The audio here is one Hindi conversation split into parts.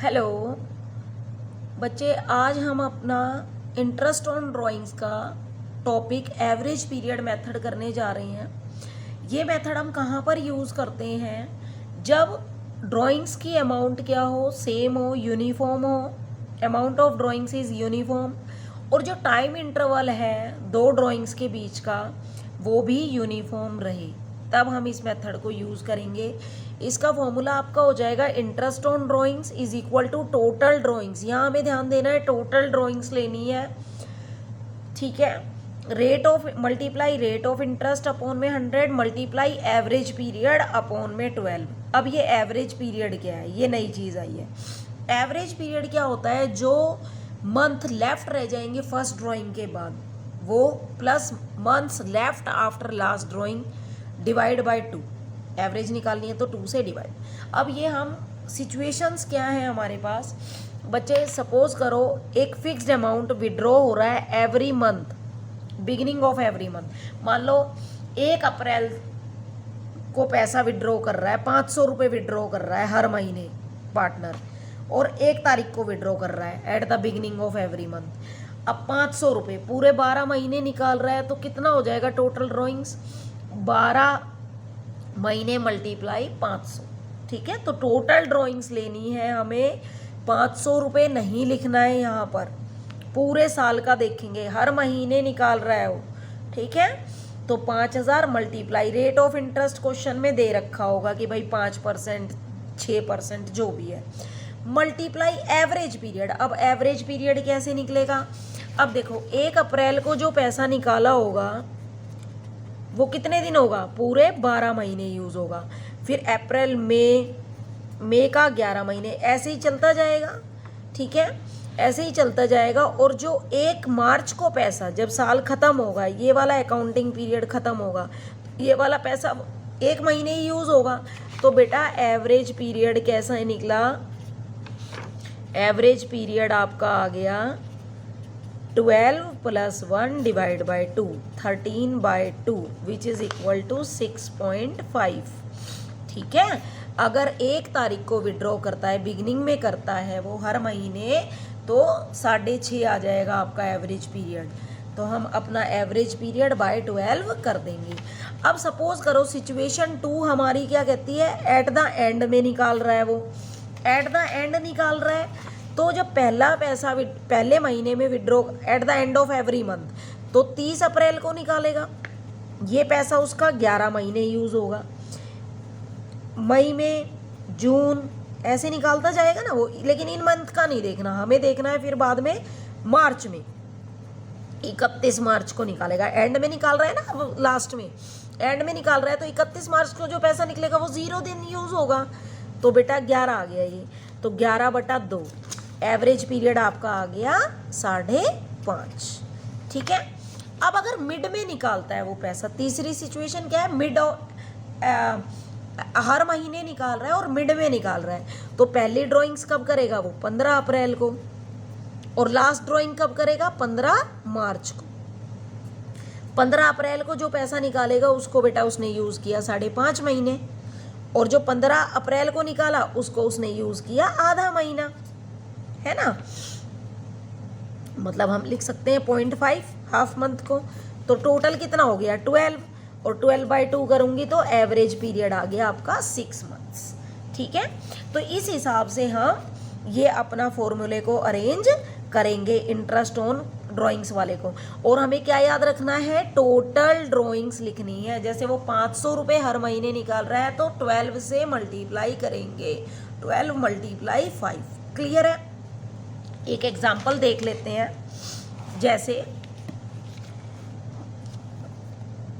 हेलो बच्चे, आज हम अपना इंटरेस्ट ऑन ड्राइंग्स का टॉपिक एवरेज पीरियड मेथड करने जा रहे हैं। ये मेथड हम कहाँ पर यूज़ करते हैं? जब ड्राइंग्स की अमाउंट क्या हो, सेम हो, यूनिफॉर्म हो, amount of drawings is uniform, और जो टाइम इंटरवल है दो ड्राइंग्स के बीच का वो भी यूनिफॉर्म रहे, तब हम इस मेथड को यूज़ करेंगे। इसका फॉर्मूला आपका हो जाएगा interest on drawings is equal to total drawings. यहाँ हमें ध्यान देना है, टोटल ड्राइंग्स लेनी है, ठीक है। Rate of multiply rate of interest upon में 100 मल्टीप्लाई एवरेज पीरियड अपॉन में 12। अब ये एवरेज पीरियड क्या है, ये नई चीज़ आई है। एवरेज पीरियड क्या होता है? जो मंथ लेफ्ट रह जाएंगे फर्स्ट ड्राइंग के बाद, वो plus months left after last drawing divide by 2। Average निकालनी है तो 2 से डिवाइड। अब ये हम सिचुएशंस क्या है हमारे पास बच्चे, सपोज करो एक फिक्स्ड अमाउंट विड्रॉ हो रहा है every month, beginning of every month. मान लो 1 अप्रैल को पैसा विड्रॉ कर रहा है, 500 रुपये विड्रॉ कर रहा है हर महीने पार्टनर, और 1 तारीख को विड्रॉ कर रहा है at the beginning of every month. अब 500 रुपये पूरे 12 महीने निकाल रहा है, तो कितना हो जाएगा टोटल ड्राइंग्स? 12 महीने मल्टीप्लाई 500, ठीक है। तो टोटल ड्राइंग्स लेनी है हमें, 500 रुपये नहीं लिखना है यहाँ पर, पूरे साल का देखेंगे, हर महीने निकाल रहा है वो, ठीक है। तो 5000 multiply rate of interest question में दे रखा होगा कि भाई 5%, 6%, जो भी है, मल्टीप्लाई एवरेज पीरियड। अब एवरेज पीरियड कैसे निकलेगा? अब देखो 1 अप्रैल को जो पैसा निकाला होगा वो कितने दिन होगा? पूरे 12 महीने यूज़ होगा। फिर अप्रैल, मई का 11 महीने, ऐसे ही चलता जाएगा, ठीक है, ऐसे ही चलता जाएगा। और जो 1 मार्च को पैसा, जब साल ख़त्म होगा, ये वाला अकाउंटिंग पीरियड ख़त्म होगा, ये वाला पैसा 1 महीने ही यूज़ होगा। तो बेटा एवरेज पीरियड कैसा निकला? एवरेज पीरियड आपका आ गया 12 + 1 divide by 2, 13/2 which is equal to 6.5, ठीक है। अगर 1 तारीख को विड्रॉ करता है, बिगिनिंग में करता है वो हर महीने, तो 6.5 आ जाएगा आपका एवरेज पीरियड। तो हम अपना एवरेज पीरियड बाय 12 कर देंगे। अब सपोज करो सिचुएशन 2 हमारी क्या कहती है? एट द एंड में निकाल रहा है वो, एट द एंड निकाल रहा है। तो जब पहला पैसा पहले महीने में withdraw at the end of every month, तो 30 अप्रैल को निकालेगा, ये पैसा उसका 11 महीने यूज़ होगा। मई में, जून, ऐसे निकालता जाएगा ना वो, लेकिन इन मंथ का नहीं देखना, हमें देखना है फिर बाद में मार्च में, 31 मार्च को निकालेगा। एंड में निकाल रहा है ना, लास्ट में एंड में निकाल रहा है, तो 31 मार्च को जो पैसा निकलेगा वो 0 दिन यूज़ होगा। तो बेटा 11 आ गया ये, तो 11/2 एवरेज पीरियड आपका आ गया 5.5, ठीक है। अब अगर मिड में निकालता है वो पैसा, तीसरी सिचुएशन क्या है? मिड हर महीने निकाल रहा है और मिड में निकाल रहा है, तो पहली ड्राइंग्स कब करेगा वो? 15 अप्रैल को, और लास्ट ड्राइंग कब करेगा? 15 मार्च को। 15 अप्रैल को जो पैसा निकालेगा उसको बेटा उसने यूज़ किया 5.5 महीने, और जो 15 अप्रैल को निकाला उसको उसने यूज़ किया आधा महीना, है ना। मतलब हम लिख सकते हैं 0.5 हाफ मंथ को। तो टोटल कितना हो गया? 12, और 12/2 करूँगी तो एवरेज पीरियड आ गया आपका 6 मंथ्स, ठीक है। तो इस हिसाब से हम ये अपना फॉर्मूले को अरेंज करेंगे इंटरेस्ट ऑन ड्राइंग्स वाले को। और हमें क्या याद रखना है? टोटल ड्राइंग्स लिखनी है। जैसे वो 500 रुपये हर महीने निकाल रहा है, तो 12 से मल्टीप्लाई करेंगे, 12 × 5। क्लियर है? एक एग्जाम्पल देख लेते हैं। जैसे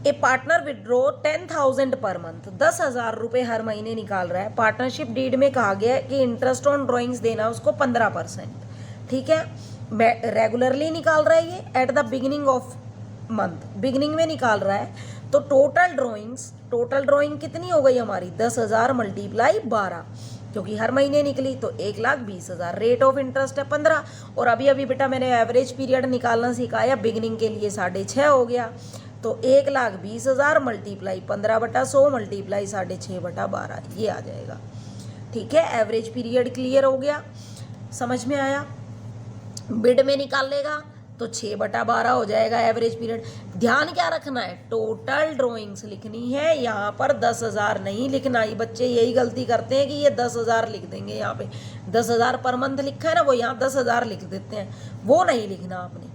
ए पार्टनर विड्रॉ 10,000 पर मंथ, 10,000 रुपये हर महीने निकाल रहा है। पार्टनरशिप डीड में कहा गया है कि इंटरेस्ट ऑन ड्राइंग्स देना उसको 15%, ठीक है। रेगुलरली निकाल रहा है ये at the beginning of month, beginning में निकाल रहा है। तो टोटल ड्राइंग कितनी हो गई हमारी? 10,000 × 12, क्योंकि हर महीने निकली, तो 1,20,000। रेट ऑफ इंटरेस्ट है 15, और अभी अभी बेटा मैंने एवरेज पीरियड निकालना सिखाया, बिगिनिंग के लिए 6.5 हो गया, तो 1,20,000 मल्टीप्लाई 15/100 मल्टीप्लाई 6.5/12, ये आ जाएगा, ठीक है। एवरेज पीरियड क्लियर हो गया। समझ में आया? मिड में निकाल लेगा तो 6/12 हो जाएगा एवरेज पीरियड। ध्यान क्या रखना है, टोटल ड्राइंग्स लिखनी है, यहाँ पर 10,000 नहीं लिखना। ये बच्चे यही गलती करते हैं कि ये 10,000 लिख देंगे, यहाँ पे 10,000 पर मंथ लिखा है ना, वो यहाँ 10,000 लिख देते हैं, वो नहीं लिखना आपने,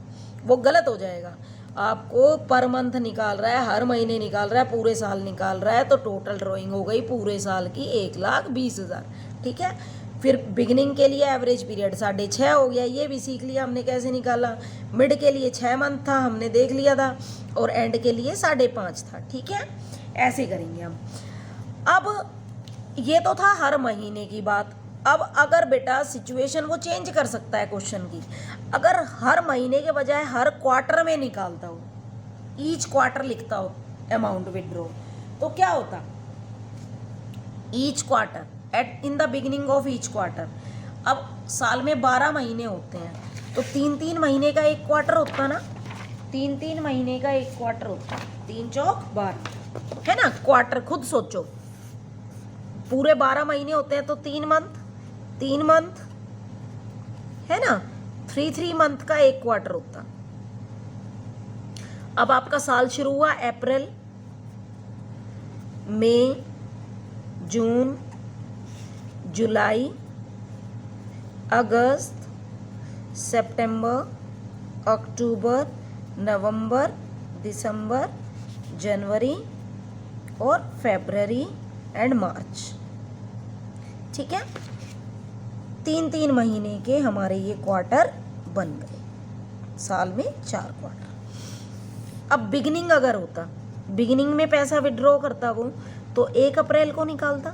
वो गलत हो जाएगा। आपको पर मंथ निकाल रहा है, हर महीने निकाल रहा है, पूरे साल निकाल रहा है, तो टोटल ड्राइंग हो गई पूरे साल की 1,20,000। ठीक है, फिर बिगिनिंग के लिए एवरेज पीरियड 6.5 हो गया, ये भी सीख लिया हमने कैसे निकाला। मिड के लिए 6 मंथ था, हमने देख लिया था, और एंड के लिए 5.5 था। ठीक है, ऐसे करेंगे हम। अब ये तो था हर महीने की बात। अब अगर बेटा सिचुएशन को चेंज कर सकता है क्वेश्चन की, अगर हर महीने के बजाय हर क्वार्टर में निकालता हो, ईच क्वार्टर लिखता हो अमाउंट विड्रॉ, तो क्या होता, each quarter at in the beginning of each quarter. अब साल में 12 महीने होते हैं, तो 3-3 महीने का एक क्वार्टर होता ना, 3-3 महीने का एक क्वार्टर होता, 3 चौक 12 है ना। क्वार्टर खुद सोचो, पूरे 12 महीने होते हैं तो 3 मंथ है ना, 3 मंथ का एक क्वार्टर होता। अब आपका साल शुरू हुआ अप्रैल, मई, जून, जुलाई, अगस्त, सितंबर, अक्टूबर, नवंबर, दिसंबर, जनवरी और फरवरी एंड मार्च। ठीक है, 3-3 महीने के हमारे ये क्वार्टर बन गए, साल में 4 क्वार्टर। अब बिगिनिंग अगर होता, बिगिनिंग में पैसा विड्रॉ करता वो, तो 1 अप्रैल को निकालता,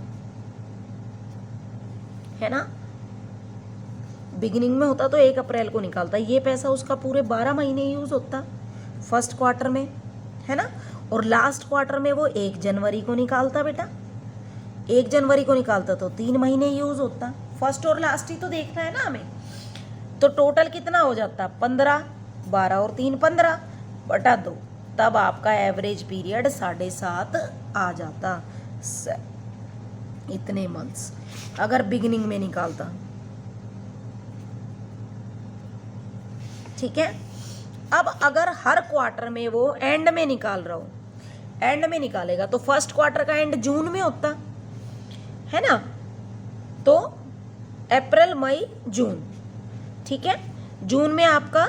है ना। बिगिनिंग में होता तो 1 अप्रैल को निकालता, ये पैसा उसका पूरे 12 महीने यूज होता फर्स्ट क्वार्टर में, है ना। और लास्ट क्वार्टर में वो 1 जनवरी को निकालता बेटा, 1 जनवरी को निकालता तो 3 महीने यूज होता। फर्स्ट और लास्ट ही तो देखना है ना हमें। तो टोटल कितना हो जाता, 15, 12 और 3 15/2, तब आपका एवरेज पीरियड 7.5 आ जाता, इतने मंथ्स अगर बिगिनिंग में निकालता। ठीक है, अब अगर हर क्वार्टर में वो एंड में निकाल रहा हो, एंड में निकालेगा तो फर्स्ट क्वार्टर का एंड जून में होता है ना, तो अप्रैल, मई, जून। ठीक है, जून में आपका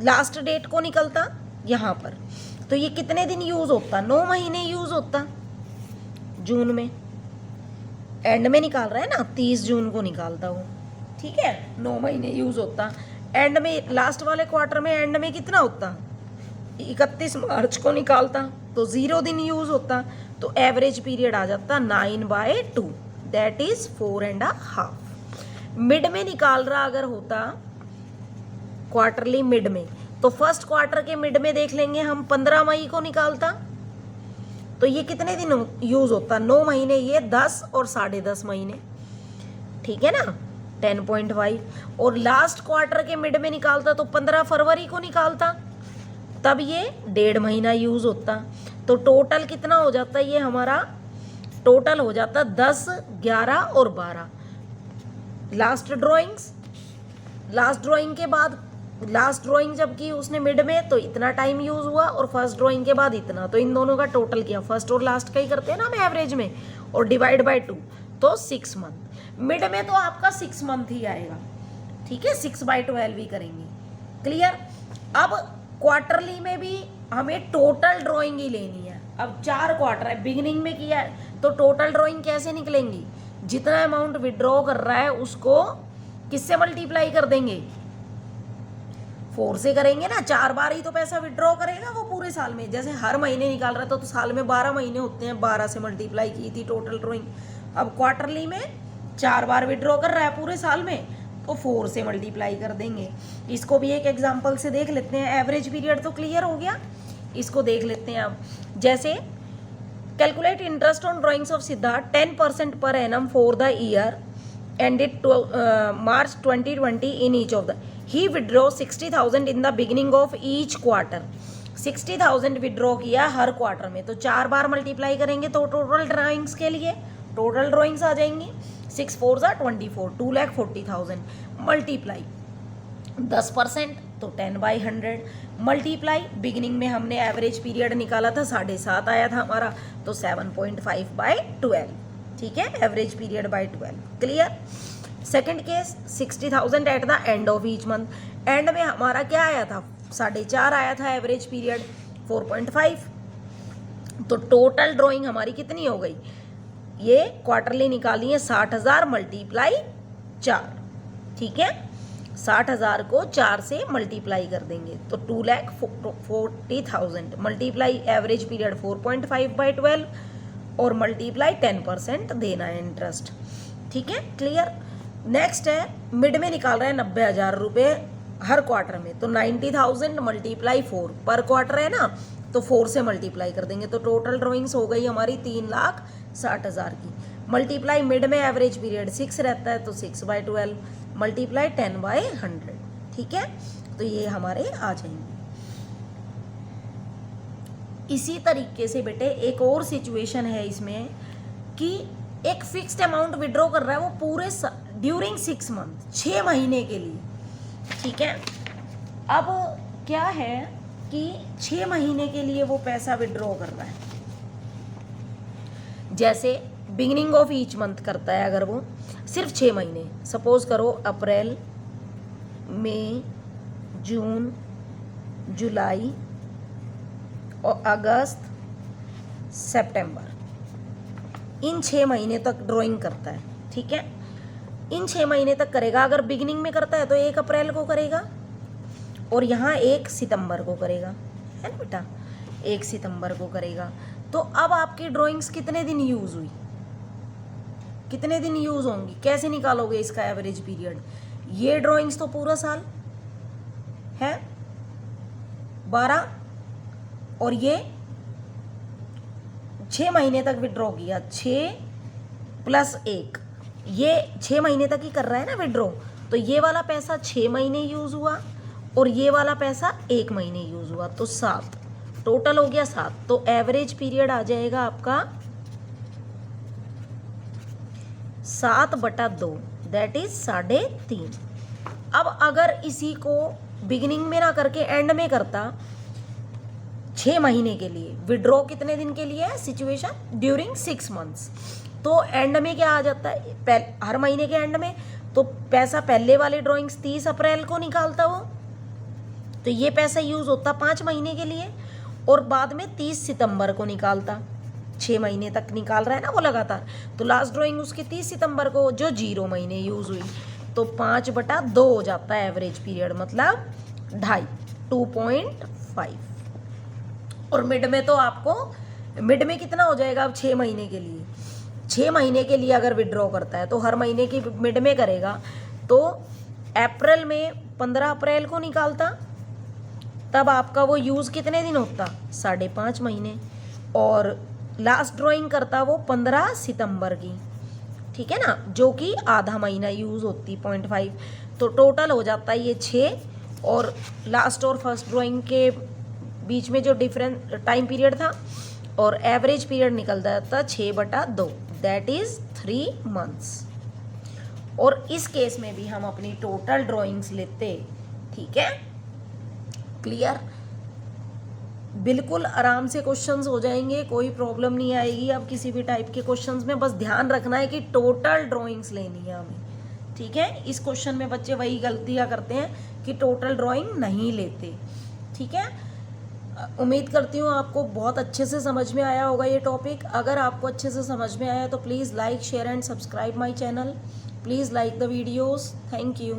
लास्ट डेट को निकलता यहाँ पर, तो ये कितने दिन यूज होता, 9 महीने यूज होता। जून में एंड में निकाल रहा है ना, 30 जून को निकालता हूँ। ठीक है, 9 महीने यूज होता। एंड में लास्ट वाले क्वार्टर में एंड में कितना होता, 31 मार्च को निकालता, तो 0 दिन यूज होता, तो एवरेज पीरियड आ जाता 9/2, दैट इज 4.5। मिड में निकाल रहा अगर होता, क्वार्टरली मिड में, तो फर्स्ट क्वार्टर के मिड में देख लेंगे हम, 15 मई को निकालता, तो ये कितने दिन यूज होता, 9 महीने, ये 10 और 10.5 महीने। ठीक है ना, 10.5। और लास्ट क्वार्टर के मिड में निकालता तो 15 फरवरी को निकालता, तब ये 1.5 महीना यूज होता। तो टोटल कितना हो जाता, ये हमारा टोटल हो जाता 10, 11 और 12। लास्ट ड्राइंग के बाद, लास्ट ड्राइंग जब की उसने मिड में, तो इतना टाइम यूज हुआ, और फर्स्ट ड्राइंग के बाद इतना, तो इन दोनों का टोटल किया, फर्स्ट और लास्ट का ही करते हैं ना हम एवरेज में, और डिवाइड बाय 2, तो 6 मंथ। मिड में तो आपका 6 मंथ ही आएगा। ठीक है, 6/12 ही करेंगे। क्लियर। अब क्वार्टरली में भी हमें टोटल ड्राइंग ही लेनी है। अब 4 क्वार्टर है, बिगिनिंग में किया है, तो टोटल ड्राइंग कैसे निकलेंगी, जितना अमाउंट विड्रॉ कर रहा है उसको किससे मल्टीप्लाई कर देंगे, 4 से करेंगे ना। 4 बार ही तो पैसा विड्रॉ करेगा वो पूरे साल में। जैसे हर महीने निकाल रहा था, तो साल में 12 महीने होते हैं, 12 से मल्टीप्लाई की थी टोटल ड्राइंग। अब क्वार्टरली में 4 बार विड्रॉ कर रहा है पूरे साल में, तो 4 से मल्टीप्लाई कर देंगे। इसको भी एक एग्जाम्पल से देख लेते हैं। एवरेज पीरियड तो क्लियर हो गया, इसको देख लेते हैं अब। जैसे calculate interest on drawings of Siddharth 10% per annum for the year ended March 2020 in each of the, he withdraw 60,000 in the beginning of each quarter। 60,000 withdraw किया हर क्वार्टर में, तो 4 बार मल्टीप्लाई करेंगे तो टोटल ड्राइंग्स के लिए टोटल ड्राइंग्स आ जाएंगी। 6 4 24, 2,40,000 मल्टीप्लाई 10% तो 10/100 मल्टीप्लाई बिगिनिंग में हमने एवरेज पीरियड निकाला था 7.5 आया था हमारा, तो 7.5/12, ठीक है, average period by 12। Clear. Second case 60,000 at the end of each month, and में हमारा क्या आया था 4.5 आया था एवरेज पीरियड 4.5, तो टोटल ड्राइंग हमारी कितनी हो गई, ये क्वार्टरली निकाली है 60,000 मल्टीप्लाई 4, ठीक है, 60,000 को 4 से मल्टीप्लाई कर देंगे तो 2,40,000 मल्टीप्लाई एवरेज पीरियड 4.5/12 और मल्टीप्लाई 10% देना है इंटरेस्ट, ठीक है, क्लियर। नेक्स्ट है मिड में निकाल रहे हैं 90,000 रुपये हर क्वार्टर में, तो 90,000 मल्टीप्लाई 4 पर क्वार्टर है ना, तो 4 से मल्टीप्लाई कर देंगे तो टोटल ड्राइंग्स हो गई हमारी 3,60,000 की। मल्टीप्लाई मिड में एवरेज पीरियड 6 रहता है तो 6/12 मल्टीप्लाई 10/100, ठीक है, तो ये हमारे आ जाएंगे। इसी तरीके से बेटे एक और सिचुएशन है इसमें कि एक फिक्स्ड अमाउंट विड्रॉ कर रहा है वो पूरे ड्यूरिंग 6 मंथ, 6 महीने के लिए, ठीक है। अब क्या है कि 6 महीने के लिए वो पैसा विड्रॉ कर रहा है, जैसे बिगिनिंग ऑफ ईच मंथ करता है अगर वो सिर्फ 6 महीने, सपोज करो अप्रैल, मई, जून, जुलाई और अगस्त, सितंबर, इन 6 महीने तक ड्राइंग करता है, ठीक है, इन 6 महीने तक करेगा। अगर बिगिनिंग में करता है तो 1 अप्रैल को करेगा और यहाँ 1 सितंबर को करेगा, है ना बेटा, 1 सितंबर को करेगा। तो अब आपकी ड्राइंग्स कितने दिन यूज़ हुई, कितने दिन यूज़ होंगी, कैसे निकालोगे इसका एवरेज पीरियड। ये ड्राइंग्स तो पूरा साल है 12 और ये 6 महीने तक विड्रॉ किया, 6 + 1, ये 6 महीने तक ही कर रहा है ना विड्रॉ, तो ये वाला पैसा 6 महीने यूज़ हुआ और ये वाला पैसा 1 महीने यूज़ हुआ, तो 7 टोटल हो गया 7। तो एवरेज पीरियड आ जाएगा आपका 7/2, दैट इज 3.5। अब अगर इसी को बिगिनिंग में ना करके एंड में करता 6 महीने के लिए, विड्रॉ कितने दिन के लिए है सिचुएशन, ड्यूरिंग 6 मंथ्स, तो एंड में क्या आ जाता है, हर महीने के एंड में तो पैसा पहले वाले ड्राइंग्स 30 अप्रैल को निकालता वो, तो ये पैसा यूज़ होता 5 महीने के लिए और बाद में 30 सितंबर को निकालता, 6 महीने तक निकाल रहा है ना वो लगातार, तो लास्ट ड्राइंग उसकी 30 सितंबर को जो 0 महीने यूज़ हुई, तो 5/2 हो जाता है एवरेज पीरियड, मतलब 2.5। और मिड में तो आपको मिड में कितना हो जाएगा अब 6 महीने के लिए, 6 महीने के लिए अगर विड्रॉ करता है तो हर महीने की मिड में करेगा, तो अप्रैल में 15 अप्रैल को निकालता, तब आपका वो यूज़ कितने दिन होता, 5.5 महीने, और लास्ट ड्राइंग करता वो 15 सितंबर की, ठीक है ना, जो कि आधा महीना यूज़ होती 0.5, तो टोटल हो जाता है ये 6, और लास्ट और फर्स्ट ड्राइंग के बीच में जो डिफरेंट टाइम पीरियड था और एवरेज पीरियड निकलता था 6/2, दैट इज़ 3 मंथ्स। और इस केस में भी हम अपनी टोटल ड्राइंग्स लेते, ठीक है, क्लियर, बिल्कुल आराम से क्वेश्चंस हो जाएंगे, कोई प्रॉब्लम नहीं आएगी अब किसी भी टाइप के क्वेश्चंस में, बस ध्यान रखना है कि टोटल ड्राइंग्स लेनी है हमें, ठीक है। इस क्वेश्चन में बच्चे वही गलतियां करते हैं कि टोटल ड्राइंग नहीं लेते, ठीक है। उम्मीद करती हूँ आपको बहुत अच्छे से समझ में आया होगा ये टॉपिक। अगर आपको अच्छे से समझ में आया तो please like, share and subscribe my channel, please like the videos, thank you.